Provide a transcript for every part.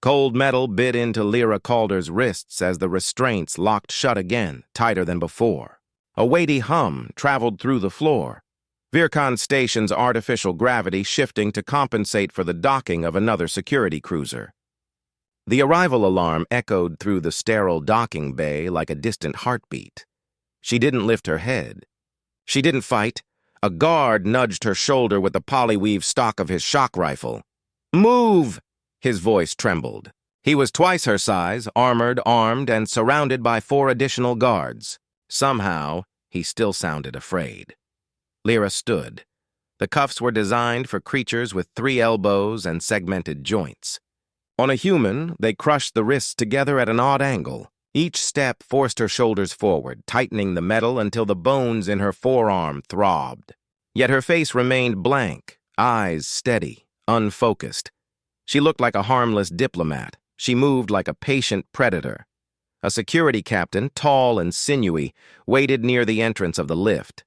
Cold metal bit into Lira Calder's wrists as the restraints locked shut again, tighter than before. A weighty hum traveled through the floor, Vircon Station's artificial gravity shifting to compensate for the docking of another security cruiser. The arrival alarm echoed through the sterile docking bay like a distant heartbeat. She didn't lift her head. She didn't fight. A guard nudged her shoulder with the polyweave stock of his shock rifle. "Move!" His voice trembled. He was twice her size, armored, armed, and surrounded by 4 additional guards. Somehow, he still sounded afraid. Lira stood. The cuffs were designed for creatures with 3 elbows and segmented joints. On a human, they crushed the wrists together at an odd angle. Each step forced her shoulders forward, tightening the metal until the bones in her forearm throbbed. Yet her face remained blank, eyes steady, unfocused. She looked like a harmless diplomat. She moved like a patient predator. A security captain, tall and sinewy, waited near the entrance of the lift.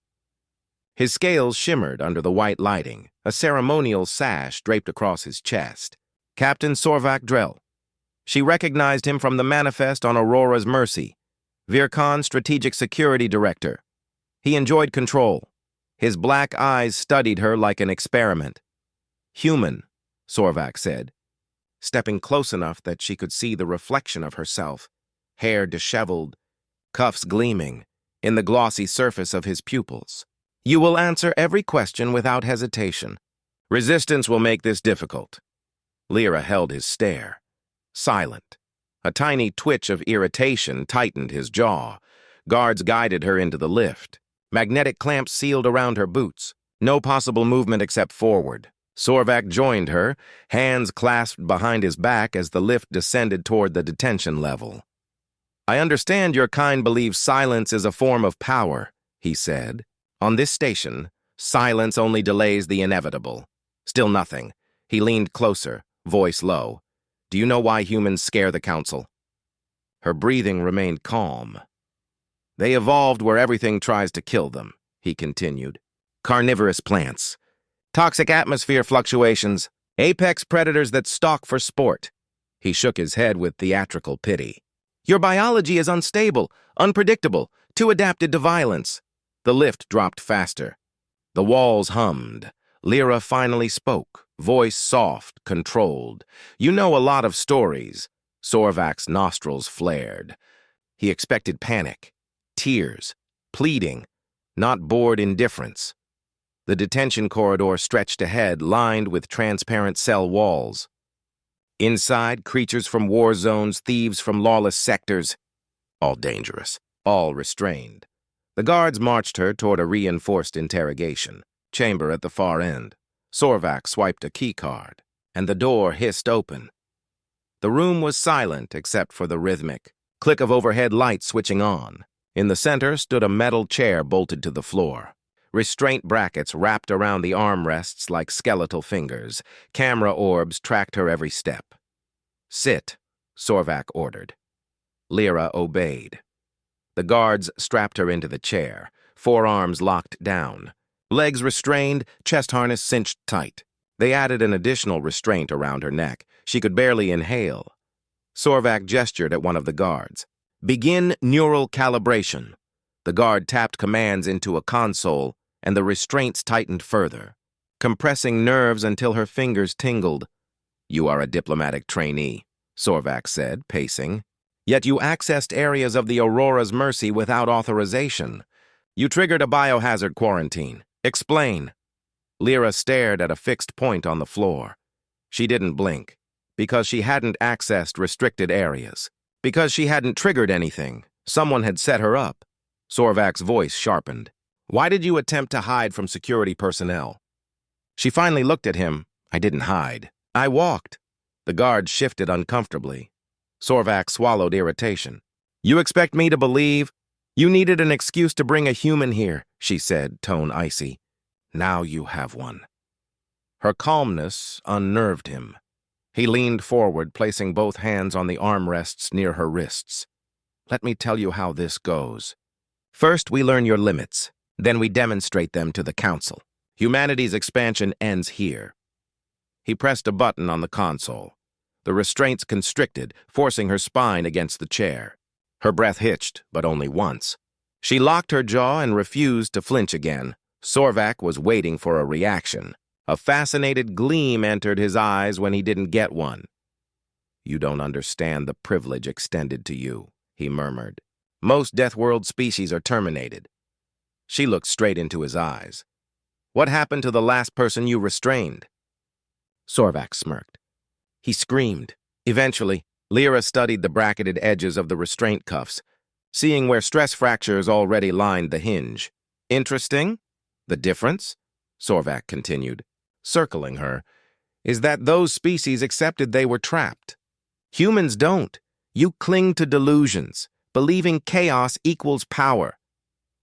His scales shimmered under the white lighting, a ceremonial sash draped across his chest. Captain Sorvak Drell. She recognized him from the manifest on Aurora's Mercy. Vircon Strategic Security Director. He enjoyed control. His black eyes studied her like an experiment. "Human," Sorvak said, stepping close enough that she could see the reflection of herself, hair disheveled, cuffs gleaming, in the glossy surface of his pupils. "You will answer every question without hesitation. Resistance will make this difficult." Lira held his stare, silent. A tiny twitch of irritation tightened his jaw. Guards guided her into the lift. Magnetic clamps sealed around her boots. No possible movement except forward. Sorvak joined her, hands clasped behind his back as the lift descended toward the detention level. "I understand your kind believes silence is a form of power," he said. "On this station, silence only delays the inevitable." Still nothing. He leaned closer, voice low. "Do you know why humans scare the Council?" Her breathing remained calm. "They evolved where everything tries to kill them," he continued. "Carnivorous plants, toxic atmosphere fluctuations, apex predators that stalk for sport." He shook his head with theatrical pity. "Your biology is unstable, unpredictable, too adapted to violence." The lift dropped faster. The walls hummed. Lira finally spoke, voice soft, controlled. "You know a lot of stories." Sorvak's nostrils flared. He expected panic, tears, pleading, not bored indifference. The detention corridor stretched ahead, lined with transparent cell walls. Inside, creatures from war zones, thieves from lawless sectors. All dangerous, all restrained. The guards marched her toward a reinforced interrogation chamber at the far end. Sorvak swiped a keycard, and the door hissed open. The room was silent except for the rhythmic click of overhead lights switching on. In the center stood a metal chair bolted to the floor. Restraint brackets wrapped around the armrests like skeletal fingers. Camera orbs tracked her every step. "Sit," Sorvak ordered. Lira obeyed. The guards strapped her into the chair, forearms locked down. Legs restrained, chest harness cinched tight. They added an additional restraint around her neck. She could barely inhale. Sorvak gestured at one of the guards. "Begin neural calibration." The guard tapped commands into a console, and the restraints tightened further, compressing nerves until her fingers tingled. "You are a diplomatic trainee," Sorvak said, pacing. "Yet you accessed areas of the Aurora's Mercy without authorization. You triggered a biohazard quarantine. Explain." Lira stared at a fixed point on the floor. She didn't blink, because she hadn't accessed restricted areas. Because she hadn't triggered anything. Someone had set her up. Sorvak's voice sharpened. "Why did you attempt to hide from security personnel?" She finally looked at him. "I didn't hide. I walked." The guard shifted uncomfortably. Sorvak swallowed irritation. "You expect me to believe? You needed an excuse to bring a human here," she said, tone icy. "Now you have one." Her calmness unnerved him. He leaned forward, placing both hands on the armrests near her wrists. "Let me tell you how this goes. First, we learn your limits. Then we demonstrate them to the Council. Humanity's expansion ends here." He pressed a button on the console. The restraints constricted, forcing her spine against the chair. Her breath hitched, but only once. She locked her jaw and refused to flinch again. Sorvak was waiting for a reaction. A fascinated gleam entered his eyes when he didn't get one. "You don't understand the privilege extended to you," he murmured. "Most Deathworld species are terminated." She looked straight into his eyes. "What happened to the last person you restrained?" Sorvak smirked. He screamed. Eventually, Lira studied the bracketed edges of the restraint cuffs, seeing where stress fractures already lined the hinge. "Interesting? The difference," Sorvak continued, circling her, "is that those species accepted they were trapped. Humans don't. You cling to delusions, believing chaos equals power."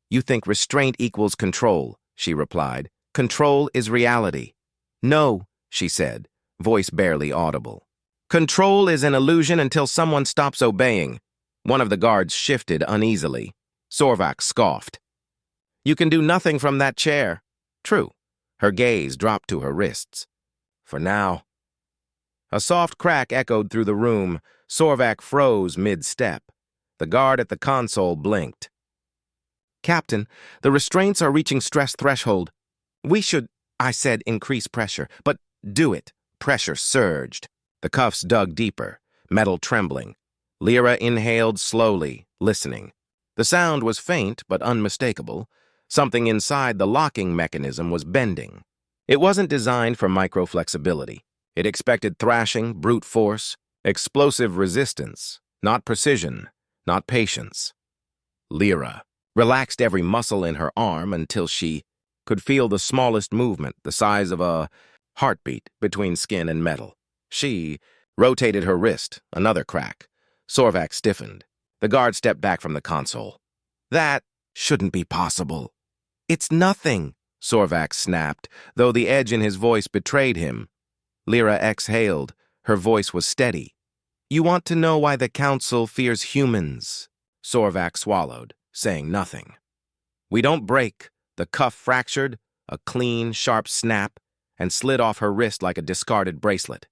"You think restraint equals control," she replied. "Control is reality." "No," she said, voice barely audible. "Control is an illusion until someone stops obeying." One of the guards shifted uneasily. Sorvak scoffed. "You can do nothing from that chair." "True." Her gaze dropped to her wrists. "For now." A soft crack echoed through the room. Sorvak froze mid-step. The guard at the console blinked. "Captain, the restraints are reaching stress threshold. We should," I said, "increase pressure. But do it." Pressure surged. The cuffs dug deeper, metal trembling. Lira inhaled slowly, listening. The sound was faint but unmistakable. Something inside the locking mechanism was bending. It wasn't designed for micro-flexibility. It expected thrashing, brute force, explosive resistance, not precision, not patience. Lira relaxed every muscle in her arm until she could feel the smallest movement, the size of a heartbeat, between skin and metal. She rotated her wrist, another crack. Sorvak stiffened. The guard stepped back from the console. "That shouldn't be possible." "It's nothing," Sorvak snapped, though the edge in his voice betrayed him. Lira exhaled. Her voice was steady. "You want to know why the Council fears humans?" Sorvak swallowed, saying nothing. "We don't break." The cuff fractured, a clean, sharp snap, and slid off her wrist like a discarded bracelet.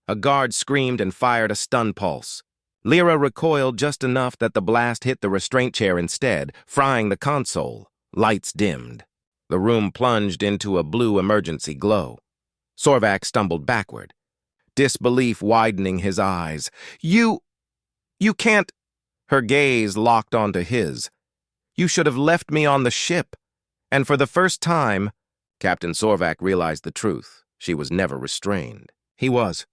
A guard screamed and fired a stun pulse. Lira recoiled just enough that the blast hit the restraint chair instead, frying the console. Lights dimmed. The room plunged into a blue emergency glow. Sorvak stumbled backward, disbelief widening his eyes. You can't." Her gaze locked onto his. "You should have left me on the ship." And for the first time, Captain Sorvak realized the truth. She was never restrained. He was.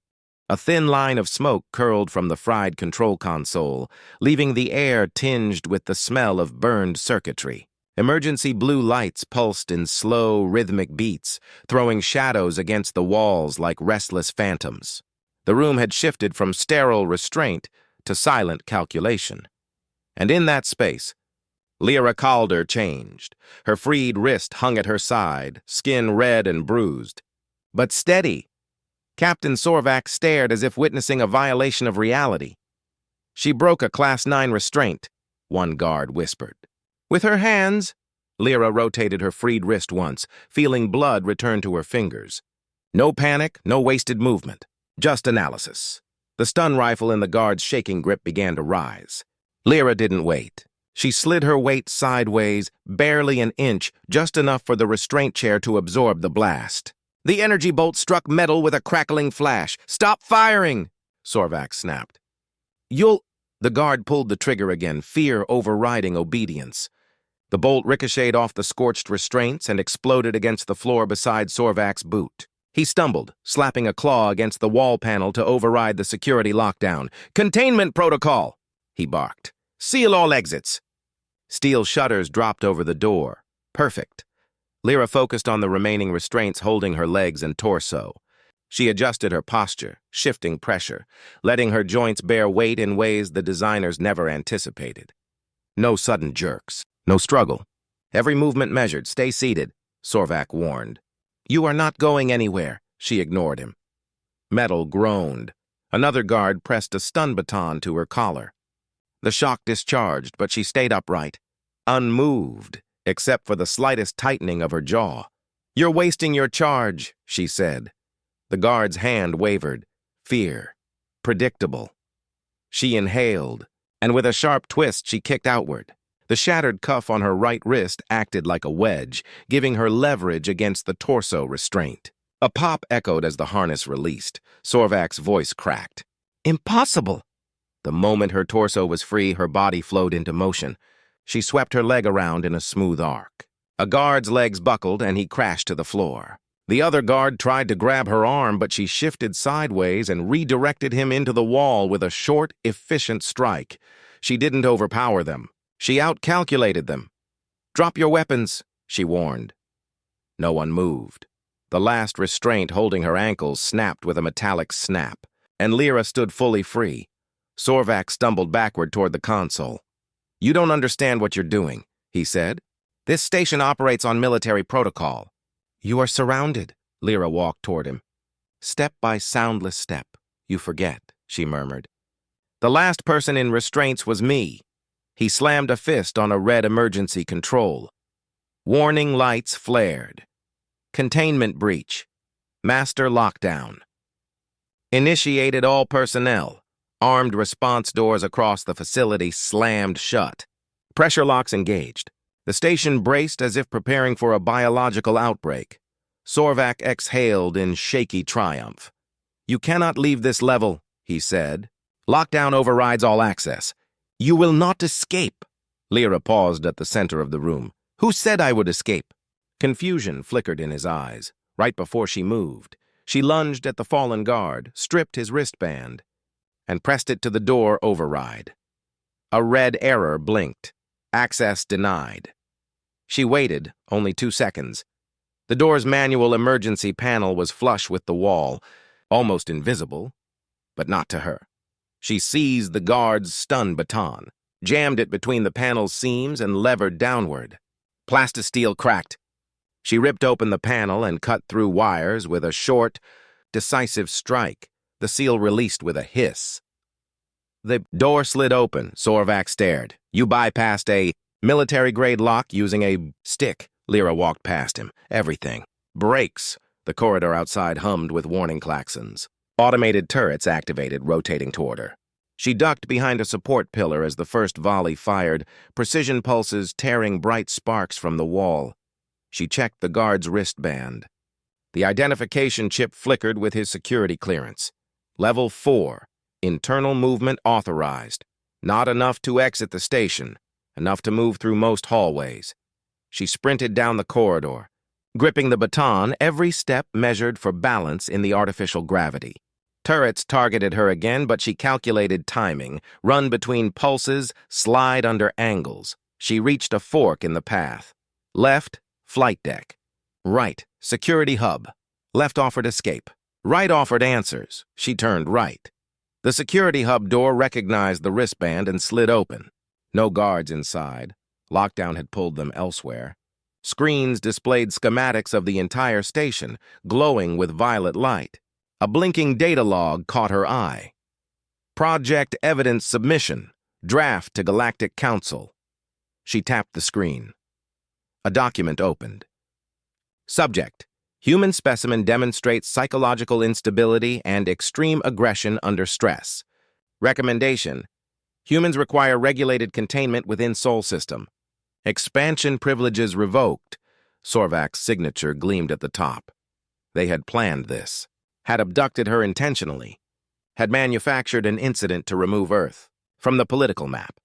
A thin line of smoke curled from the fried control console, leaving the air tinged with the smell of burned circuitry. Emergency blue lights pulsed in slow, rhythmic beats, throwing shadows against the walls like restless phantoms. The room had shifted from sterile restraint to silent calculation. And in that space, Lira Calder changed. Her freed wrist hung at her side, skin red and bruised. But steady. Captain Sorvak stared as if witnessing a violation of reality. "She broke a Class 9 restraint," one guard whispered. "With her hands." Lira rotated her freed wrist once, feeling blood return to her fingers. No panic, no wasted movement. Just analysis. The stun rifle in the guard's shaking grip began to rise. Lira didn't wait. She slid her weight sideways, barely an inch, just enough for the restraint chair to absorb the blast. The energy bolt struck metal with a crackling flash. "Stop firing!" Sorvak snapped. "You'll—" The guard pulled the trigger again, fear overriding obedience. The bolt ricocheted off the scorched restraints and exploded against the floor beside Sorvak's boot. He stumbled, slapping a claw against the wall panel to override the security lockdown. "Containment protocol!" he barked. "Seal all exits." Steel shutters dropped over the door. Perfect. Lira focused on the remaining restraints holding her legs and torso. She adjusted her posture, shifting pressure, letting her joints bear weight in ways the designers never anticipated. No sudden jerks, no struggle. Every movement measured. "Stay seated," Sorvak warned. "You are not going anywhere," she ignored him. Metal groaned. Another guard pressed a stun baton to her collar. The shock discharged, but she stayed upright, unmoved, except for the slightest tightening of her jaw. "You're wasting your charge," she said. The guard's hand wavered. Fear. predictable. She inhaled, and with a sharp twist she kicked outward. The shattered cuff on her right wrist acted like a wedge, giving her leverage against the torso restraint. A pop echoed as the harness released. Sorvak's voice cracked. "Impossible!" The moment her torso was free, her body flowed into motion. She swept her leg around in a smooth arc. A guard's legs buckled, and he crashed to the floor. The other guard tried to grab her arm, but she shifted sideways and redirected him into the wall with a short, efficient strike. She didn't overpower them. She outcalculated them. "Drop your weapons," she warned. No one moved. The last restraint holding her ankles snapped with a metallic snap, and Lira stood fully free. Sorvak stumbled backward toward the console. "You don't understand what you're doing," he said. "This station operates on military protocol." "You are surrounded." Lira walked toward him. "Step by soundless step. You forget," she murmured. "The last person in restraints was me." He slammed a fist on a red emergency control. Warning lights flared. Containment breach. Master lockdown. Initiated all personnel. Armed response doors across the facility slammed shut. Pressure locks engaged. The station braced as if preparing for a biological outbreak. Sorvak exhaled in shaky triumph. "You cannot leave this level," he said. "Lockdown overrides all access. You will not escape." Lira paused at the center of the room. "Who said I would escape?" Confusion flickered in his eyes. Right before she moved, she lunged at the fallen guard, stripped his wristband, and pressed it to the door override. A red error blinked. Access denied. She waited only 2 seconds. The door's manual emergency panel was flush with the wall, almost invisible, but not to her. She seized the guard's stun baton, jammed it between the panel's seams, and levered downward. Plastisteel cracked. She ripped open the panel and cut through wires with a short, decisive strike. The seal released with a hiss. The door slid open. Sorvak stared. "You bypassed a military-grade lock using a stick." Lira walked past him. "Everything. Brakes." The corridor outside hummed with warning klaxons. Automated turrets activated, rotating toward her. She ducked behind a support pillar as the first volley fired, precision pulses tearing bright sparks from the wall. She checked the guard's wristband. The identification chip flickered with his security clearance. Level 4. Internal movement authorized. Not enough to exit the station, enough to move through most hallways. She sprinted down the corridor. Gripping the baton, every step measured for balance in the artificial gravity. Turrets targeted her again, but she calculated timing, run between pulses, slide under angles. She reached a fork in the path. Left, flight deck. Right, security hub. Left offered escape. Right offered answers. She turned right. The security hub door recognized the wristband and slid open. No guards inside. Lockdown had pulled them elsewhere. Screens displayed schematics of the entire station, glowing with violet light. A blinking data log caught her eye. Project Evidence Submission. Draft to Galactic Council. She tapped the screen. A document opened. Subject: Human specimen demonstrates psychological instability and extreme aggression under stress. Recommendation: Humans require regulated containment within Sol system. Expansion privileges revoked. Sorvak's signature gleamed at the top. They had planned this. Had abducted her intentionally, had manufactured an incident to remove Earth from the political map.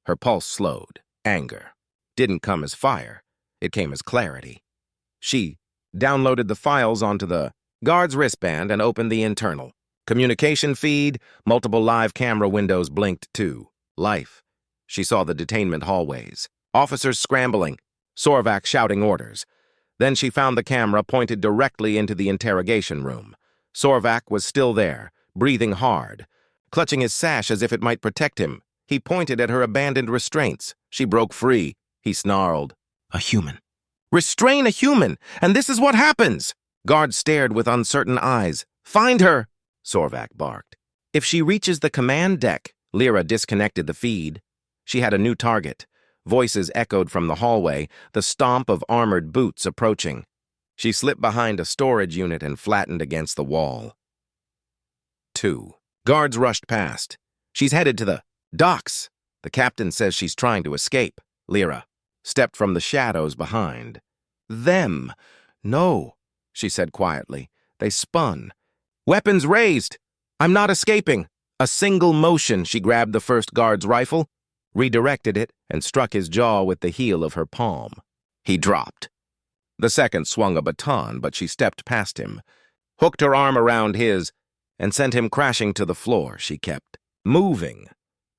Her pulse slowed. Anger didn't come as fire. It came as clarity. She downloaded the files onto the guard's wristband and opened the internal. Communication feed, multiple live camera windows blinked too. Life. She saw the detainment hallways. Officers scrambling. Sorvak shouting orders. Then she found the camera pointed directly into the interrogation room. Sorvak was still there, breathing hard, clutching his sash as if it might protect him. He pointed at her abandoned restraints. She broke free. He snarled. "A human. Restrain a human, and this is what happens!" Guards stared with uncertain eyes. "Find her!" Sorvak barked. "If she reaches the command deck..." Lira disconnected the feed. She had a new target. Voices echoed from the hallway, the stomp of armored boots approaching. She slipped behind a storage unit and flattened against the wall. 2. Guards rushed past. She's headed to the docks. The captain says she's trying to escape. Lira stepped from the shadows behind. Them. No, she said quietly. They spun. Weapons raised. I'm not escaping. A single motion, she grabbed the first guard's rifle, redirected it, and struck his jaw with the heel of her palm. He dropped. The second swung a baton, but she stepped past him, hooked her arm around his, and sent him crashing to the floor. She kept moving.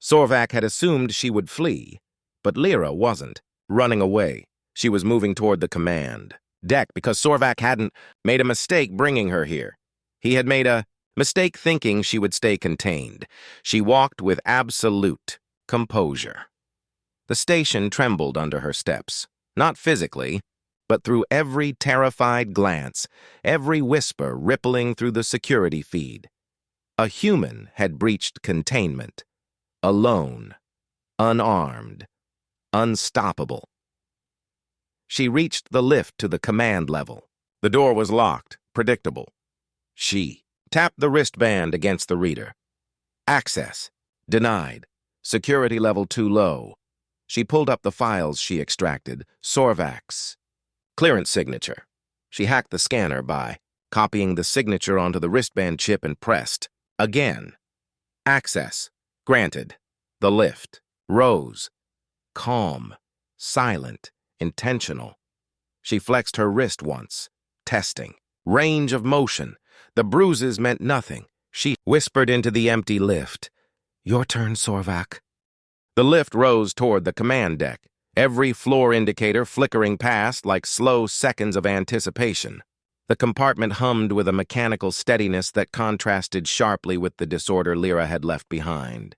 Sorvak had assumed she would flee, but Lira wasn't. Running away, she was moving toward the command deck because Sorvak hadn't made a mistake bringing her here. He had made a mistake thinking she would stay contained. She walked with absolute composure. The station trembled under her steps, not physically, but through every terrified glance, every whisper rippling through the security feed. A human had breached containment, alone, unarmed, unstoppable. She reached the lift to the command level. The door was locked, predictable. She tapped the wristband against the reader. Access denied. Security level too low. She pulled up the files she extracted. Sorvak's clearance signature. She hacked the scanner by copying the signature onto the wristband chip and pressed. Again. Access granted. The lift rose. Calm, silent, intentional. She flexed her wrist once. Testing. Range of motion. The bruises meant nothing. She whispered into the empty lift. Your turn, Sorvak. The lift rose toward the command deck, every floor indicator flickering past like slow seconds of anticipation. The compartment hummed with a mechanical steadiness that contrasted sharply with the disorder Lira had left behind.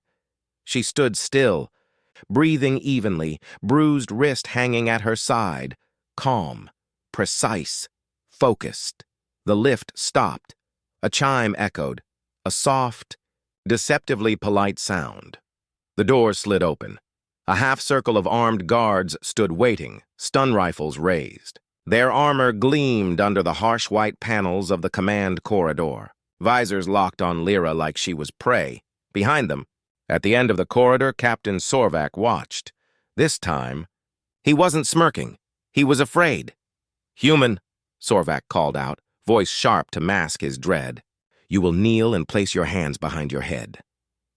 She stood still, breathing evenly, bruised wrist hanging at her side, calm, precise, focused. The lift stopped. A chime echoed, a soft, deceptively polite sound. The door slid open. A half-circle of armed guards stood waiting, stun rifles raised. Their armor gleamed under the harsh white panels of the command corridor. Visors locked on Lira like she was prey. Behind them, at the end of the corridor, Captain Sorvak watched. This time, he wasn't smirking. He was afraid. Human, Sorvak called out, voice sharp to mask his dread. You will kneel and place your hands behind your head.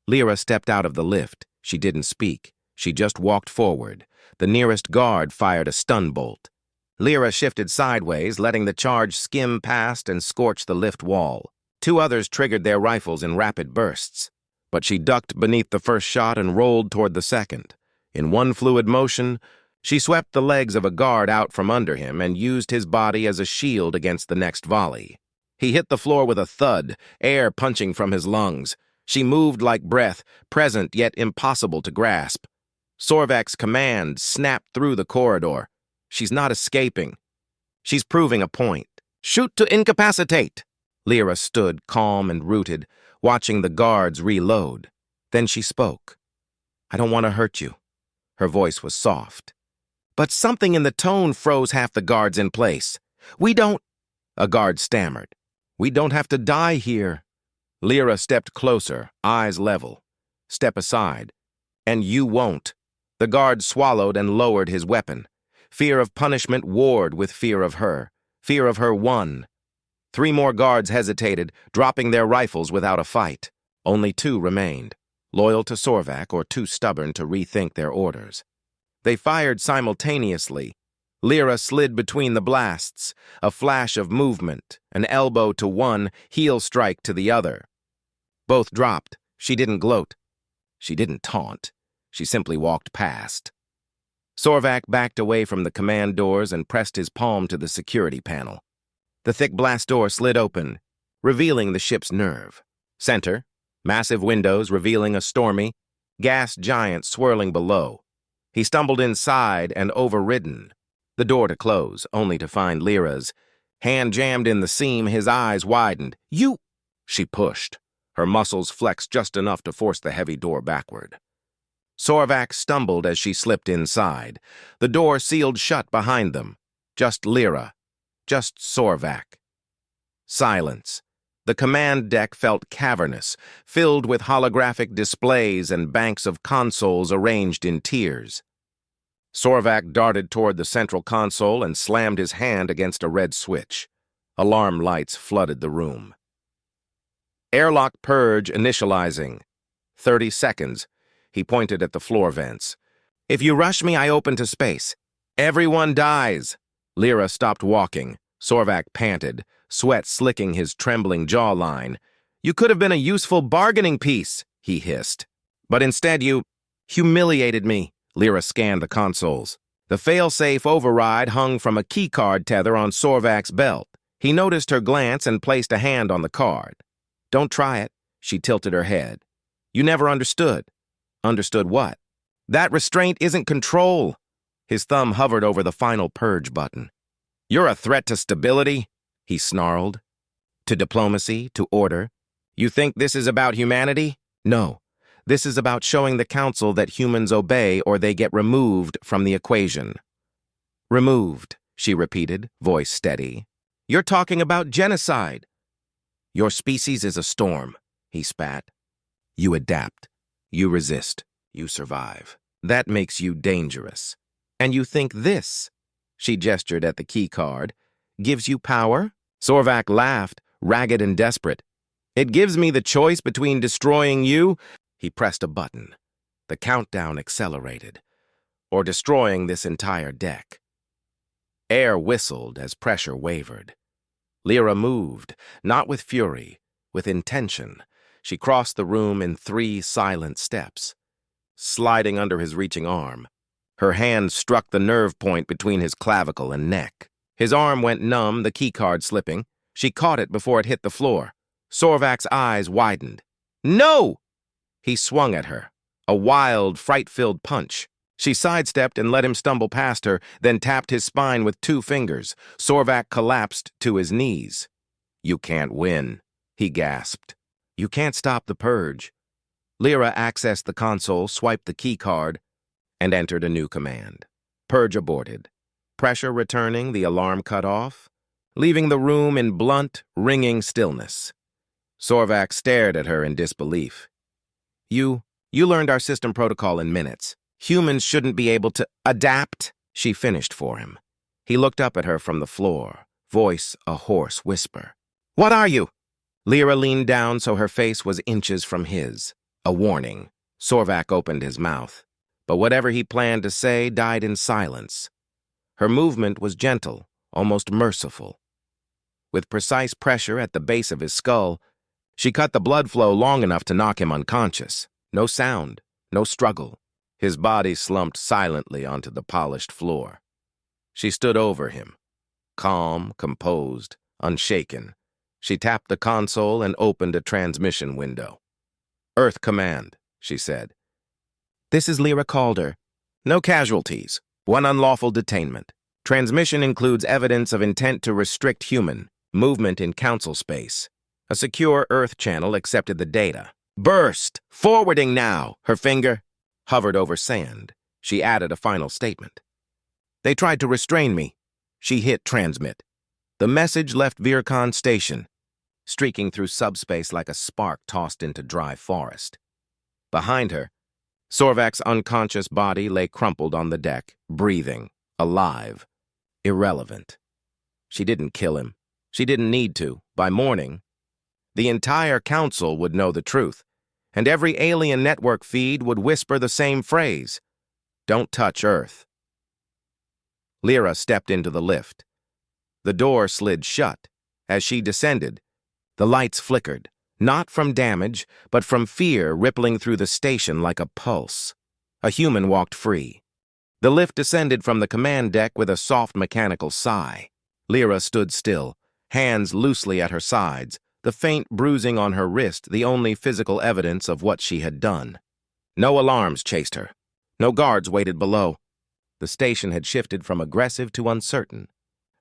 Lira stepped out of the lift. She didn't speak. She just walked forward. The nearest guard fired a stun bolt. Lira shifted sideways, letting the charge skim past and scorch the lift wall. Two others triggered their rifles in rapid bursts. But she ducked beneath the first shot and rolled toward the second. In one fluid motion, she swept the legs of a guard out from under him and used his body as a shield against the next volley. He hit the floor with a thud, air punching from his lungs. She moved like breath, present yet impossible to grasp. Sorvak's command snapped through the corridor. She's not escaping. She's proving a point. Shoot to incapacitate! Lira stood, calm and rooted, watching the guards reload. Then she spoke. I don't want to hurt you. Her voice was soft. But something in the tone froze half the guards in place. We don't... A guard stammered. We don't have to die here. Lira stepped closer, eyes level. Step aside. And you won't. The guard swallowed and lowered his weapon. Fear of punishment warred with fear of her. Fear of her won. 3 more guards hesitated, dropping their rifles without a fight. Only 2 remained, loyal to Sorvak or too stubborn to rethink their orders. They fired simultaneously. Lira slid between the blasts, a flash of movement, an elbow to one, heel strike to the other. Both dropped. She didn't gloat. She didn't taunt. She simply walked past. Sorvak backed away from the command doors and pressed his palm to the security panel. The thick blast door slid open, revealing the ship's nerve. Center, massive windows revealing a stormy, gas giant swirling below. He stumbled inside and overridden. The door to close, only to find Lira's. Hand jammed in the seam, his eyes widened. You! She pushed. Her muscles flexed just enough to force the heavy door backward. Sorvak stumbled as she slipped inside. The door sealed shut behind them. Just Lira. Just Sorvak. Silence. The command deck felt cavernous, filled with holographic displays and banks of consoles arranged in tiers. Sorvak darted toward the central console and slammed his hand against a red switch. Alarm lights flooded the room. Airlock purge initializing. 30 seconds. He pointed at the floor vents. If you rush me, I open to space. Everyone dies. Lira stopped walking. Sorvak panted, sweat slicking his trembling jawline. You could have been a useful bargaining piece, he hissed. But instead you humiliated me. Lira scanned the consoles. The fail-safe override hung from a keycard tether on Sorvak's belt. He noticed her glance and placed a hand on the card. Don't try it. She tilted her head. You never understood. Understood what? That restraint isn't control. His thumb hovered over the final purge button. You're a threat to stability, he snarled. To diplomacy, to order. You think this is about humanity? No. This is about showing the Council that humans obey or they get removed from the equation. Removed, she repeated, voice steady. You're talking about genocide. Your species is a storm, he spat. You adapt. You resist. You survive. That makes you dangerous. And you think this, she gestured at the key card, gives you power? Sorvak laughed, ragged and desperate. It gives me the choice between destroying you, he pressed a button. The countdown accelerated, or destroying this entire deck. Air whistled as pressure wavered. Lira moved, not with fury, with intention. She crossed the room in 3 silent steps, sliding under his reaching arm. Her hand struck the nerve point between his clavicle and neck. His arm went numb, the keycard slipping. She caught it before it hit the floor. Sorvak's eyes widened. No! He swung at her, a wild, fright-filled punch. She sidestepped and let him stumble past her, then tapped his spine with 2 fingers. Sorvak collapsed to his knees. You can't win, he gasped. You can't stop the purge. Lira accessed the console, swiped the key card, and entered a new command. Purge aborted. Pressure returning, the alarm cut off, leaving the room in blunt, ringing stillness. Sorvak stared at her in disbelief. You learned our system protocol in minutes. Humans shouldn't be able to adapt, she finished for him. He looked up at her from the floor, voice a hoarse whisper. What are you? Lira leaned down so her face was inches from his. A warning. Sorvak opened his mouth, but whatever he planned to say died in silence. Her movement was gentle, almost merciful. With precise pressure at the base of his skull, she cut the blood flow long enough to knock him unconscious. No sound, no struggle. His body slumped silently onto the polished floor. She stood over him, calm, composed, unshaken. She tapped the console and opened a transmission window. Earth Command, she said. This is Lira Calder. No casualties. 1 unlawful detainment. Transmission includes evidence of intent to restrict human movement in Council space. A secure Earth channel accepted the data. Burst! Forwarding now! Her finger hovered over sand. She added a final statement. They tried to restrain me. She hit transmit. The message left Virkan Station, streaking through subspace like a spark tossed into dry forest. Behind her, Sorvak's unconscious body lay crumpled on the deck, breathing, alive, irrelevant. She didn't kill him. She didn't need to. By morning, the entire Council would know the truth, and every alien network feed would whisper the same phrase, "Don't touch Earth." Lira stepped into the lift. The door slid shut. As she descended, the lights flickered, not from damage, but from fear rippling through the station like a pulse. A human walked free. The lift descended from the command deck with a soft mechanical sigh. Lira stood still, hands loosely at her sides, the faint bruising on her wrist the only physical evidence of what she had done. No alarms chased her. No guards waited below. The station had shifted from aggressive to uncertain.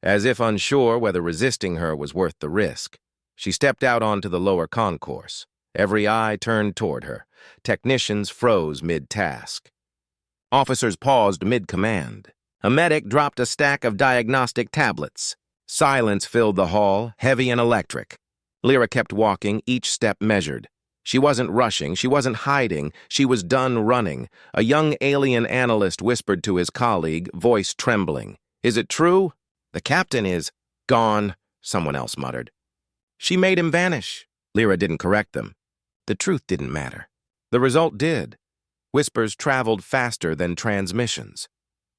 As if unsure whether resisting her was worth the risk, she stepped out onto the lower concourse. Every eye turned toward her. Technicians froze mid-task. Officers paused mid-command. A medic dropped a stack of diagnostic tablets. Silence filled the hall, heavy and electric. Lira kept walking, each step measured. She wasn't rushing, she wasn't hiding, she was done running. A young alien analyst whispered to his colleague, voice trembling. "Is it true?" "The captain is gone," someone else muttered. "She made him vanish." Lira didn't correct them. The truth didn't matter. The result did. Whispers traveled faster than transmissions.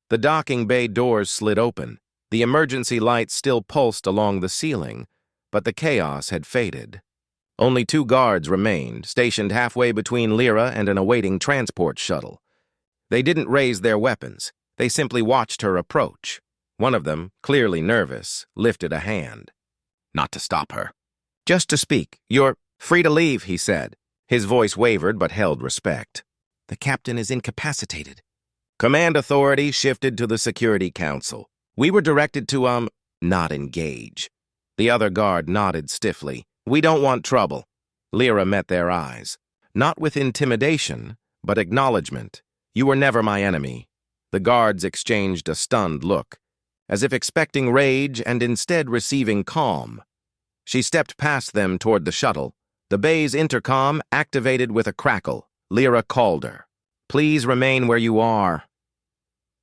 The docking bay doors slid open. The emergency lights still pulsed along the ceiling, but the chaos had faded. Only 2 guards remained, stationed halfway between Lira and an awaiting transport shuttle. They didn't raise their weapons. They simply watched her approach. One of them, clearly nervous, lifted a hand. Not to stop her. "Just to speak. You're free to leave," he said. His voice wavered but held respect. "The captain is incapacitated." Command authority shifted to the Security Council. "We were directed to, not engage." The other guard nodded stiffly. "We don't want trouble." Lira met their eyes. Not with intimidation, but acknowledgement. "You were never my enemy." The guards exchanged a stunned look, as if expecting rage and instead receiving calm. She stepped past them toward the shuttle. The bay's intercom activated with a crackle. "Lira Calder, please remain where you are."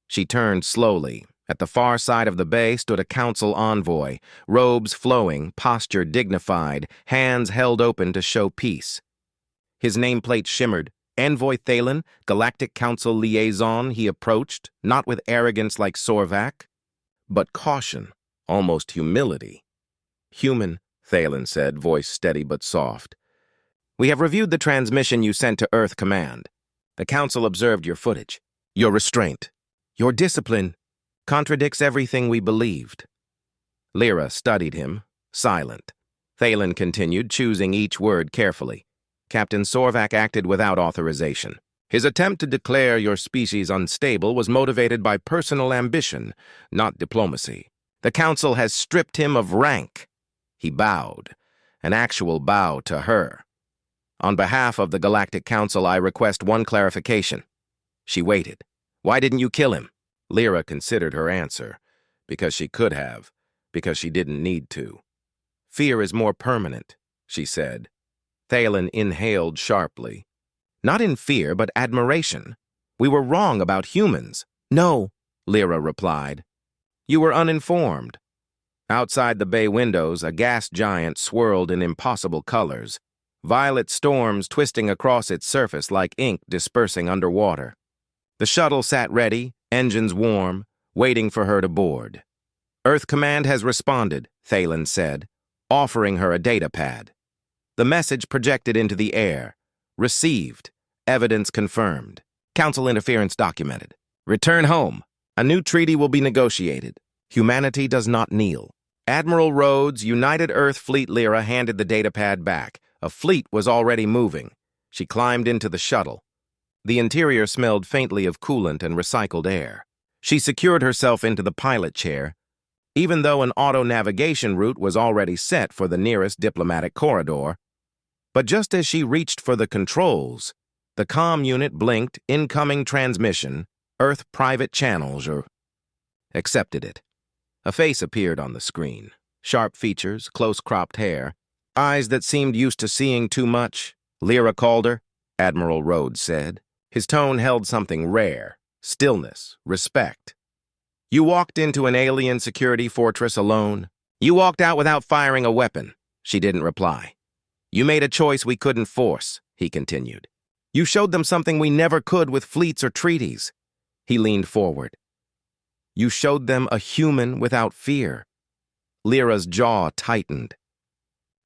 She turned slowly. At the far side of the bay stood a council envoy, robes flowing, posture dignified, hands held open to show peace. His nameplate shimmered. Envoy Thalen, Galactic Council liaison, he approached, not with arrogance like Sorvak, but caution, almost humility. "Human," Thalen said, voice steady but soft. "We have reviewed the transmission you sent to Earth Command. The Council observed your footage. Your restraint. Your discipline contradicts everything we believed." Lira studied him, silent. Thalen continued, choosing each word carefully. "Captain Sorvak acted without authorization. His attempt to declare your species unstable was motivated by personal ambition, not diplomacy. The Council has stripped him of rank." He bowed, an actual bow to her. "On behalf of the Galactic Council, I request one clarification." She waited. "Why didn't you kill him?" Lira considered her answer. Because she could have. Because she didn't need to. "Fear is more permanent," she said. Thalen inhaled sharply. "Not in fear, but admiration. We were wrong about humans." "No," Lira replied. "You were uninformed." Outside the bay windows, a gas giant swirled in impossible colors. Violet storms twisting across its surface like ink dispersing underwater. The shuttle sat ready, engines warm, waiting for her to board. "Earth Command has responded," Thalen said, offering her a data pad. The message projected into the air. "Received. Evidence confirmed. Council interference documented. Return home. A new treaty will be negotiated. Humanity does not kneel." Admiral Rhodes, United Earth Fleet Lira handed the datapad back. A fleet was already moving. She climbed into the shuttle. The interior smelled faintly of coolant and recycled air. She secured herself into the pilot chair, even though an auto-navigation route was already set for the nearest diplomatic corridor. But just as she reached for the controls, the comm unit blinked, "Incoming transmission, Earth private channels," or accepted it. A face appeared on the screen. Sharp features, close-cropped hair, eyes that seemed used to seeing too much. "Lira Calder," Admiral Rhodes said. His tone held something rare, stillness, respect. "You walked into an alien security fortress alone. You walked out without firing a weapon." She didn't reply. "You made a choice we couldn't force," he continued. "You showed them something we never could with fleets or treaties." He leaned forward. "You showed them a human without fear." Lira's jaw tightened.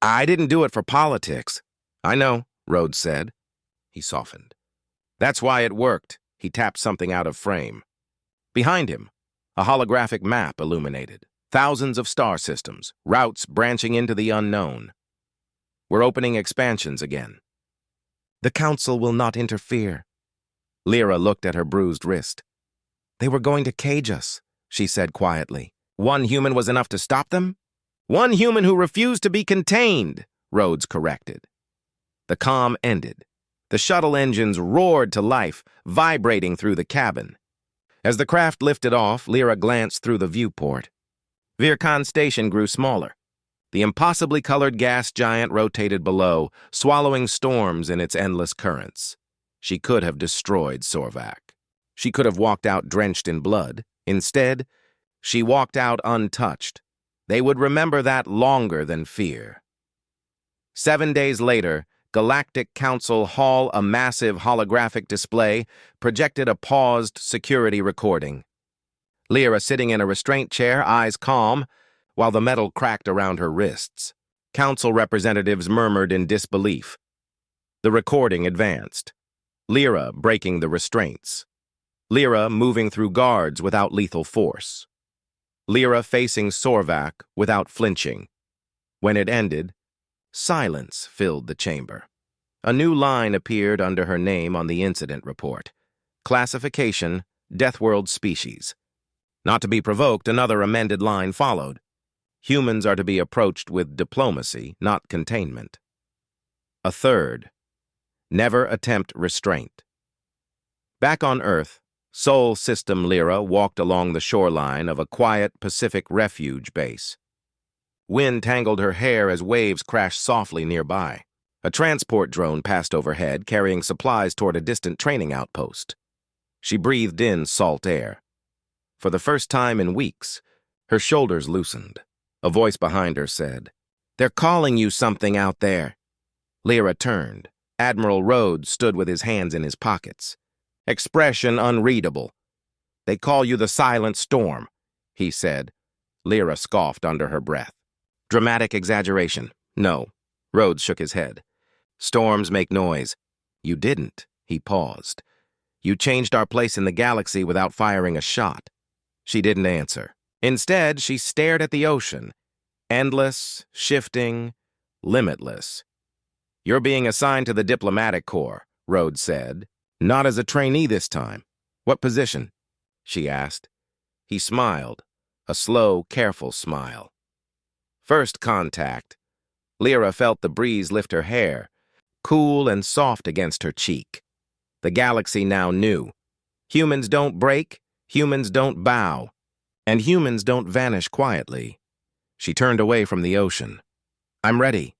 "I didn't do it for politics." "I know," Rhodes said. He softened. "That's why it worked." He tapped something out of frame. Behind him, a holographic map illuminated. Thousands of star systems, routes branching into the unknown. "We're opening expansions again." "The Council will not interfere." Lira looked at her bruised wrist. "They were going to cage us," she said quietly. "One human was enough to stop them?" "One human who refused to be contained," Rhodes corrected. The comm ended. The shuttle engines roared to life, vibrating through the cabin. As the craft lifted off, Lira glanced through the viewport. Virkan Station grew smaller. The impossibly colored gas giant rotated below, swallowing storms in its endless currents. She could have destroyed Sorvak. She could have walked out drenched in blood. Instead, she walked out untouched. They would remember that longer than fear. 7 days later, Galactic Council Hall, a massive holographic display, projected a paused security recording. Lira sitting in a restraint chair, eyes calm, while the metal cracked around her wrists. Council representatives murmured in disbelief. The recording advanced. Lira breaking the restraints. Lira moving through guards without lethal force. Lira facing Sorvak without flinching. When it ended, silence filled the chamber. A new line appeared under her name on the incident report. Classification, Deathworld species. Not to be provoked, another amended line followed. Humans are to be approached with diplomacy, not containment. A third. Never attempt restraint. Back on Earth, Sol System Lira walked along the shoreline of a quiet Pacific refuge base. Wind tangled her hair as waves crashed softly nearby. A transport drone passed overhead, carrying supplies toward a distant training outpost. She breathed in salt air. For the first time in weeks, her shoulders loosened. A voice behind her said, "They're calling you something out there." Lira turned. Admiral Rhodes stood with his hands in his pockets. Expression unreadable. "They call you the Silent Storm," he said. Lira scoffed under her breath. "Dramatic exaggeration." "No." Rhodes shook his head. "Storms make noise." "You didn't." He paused. "You changed our place in the galaxy without firing a shot." She didn't answer. Instead, she stared at the ocean. Endless, shifting, limitless. "You're being assigned to the diplomatic corps," Rhodes said. "Not as a trainee this time." "What position?" she asked. He smiled, a slow, careful smile. "First contact." Lira felt the breeze lift her hair, cool and soft against her cheek. The galaxy now knew. Humans don't break, humans don't bow, and humans don't vanish quietly. She turned away from the ocean. "I'm ready,"